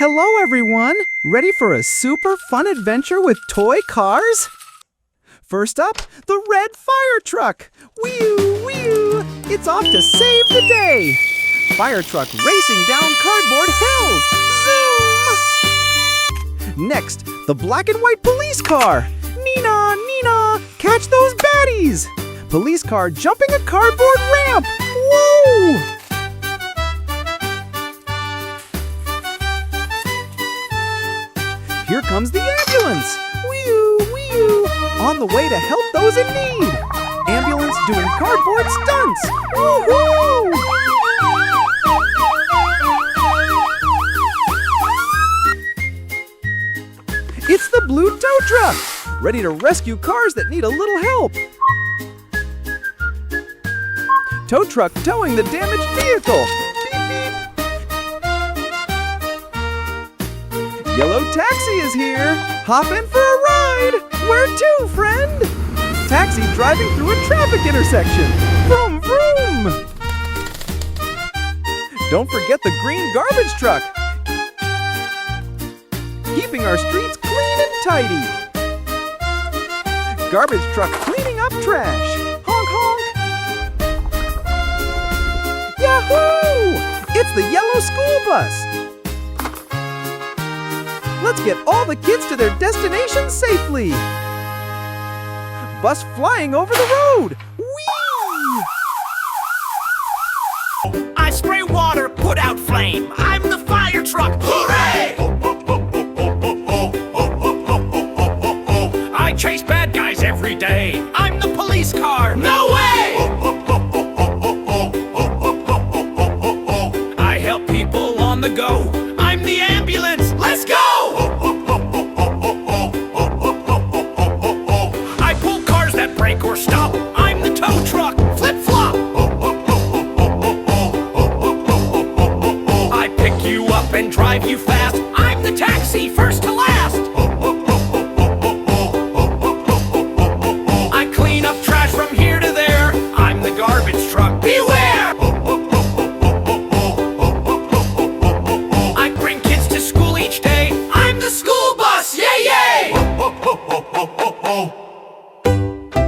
Hello everyone! Ready for a super fun adventure with toy cars? First up, the red fire truck! Whee-oo, whee-oo! It's off to save the day! Fire truck racing down cardboard hills! Zoom! Next, the black and white police car! Nina, Nina, catch those baddies! Police car jumping a cardboard ramp! Woo! Here comes the ambulance! Wee-oo, wee-oo! On the way to help those in need! Ambulance doing cardboard stunts! Woohoo! It's the blue tow truck! Ready to rescue cars that need a little help! Tow truck towing the damaged vehicle! Yellow taxi is here! Hop in for a ride! Where to, friend? Taxi driving through a traffic intersection! Vroom, vroom! Don't forget the green garbage truck! Keeping our streets clean and tidy! Garbage truck cleaning up trash! Honk, honk! Yahoo! It's the yellow school bus! Let's get all the kids to their destination safely! Bus flying over the road! Whee! I spray water, put out flame. I'm the fire truck.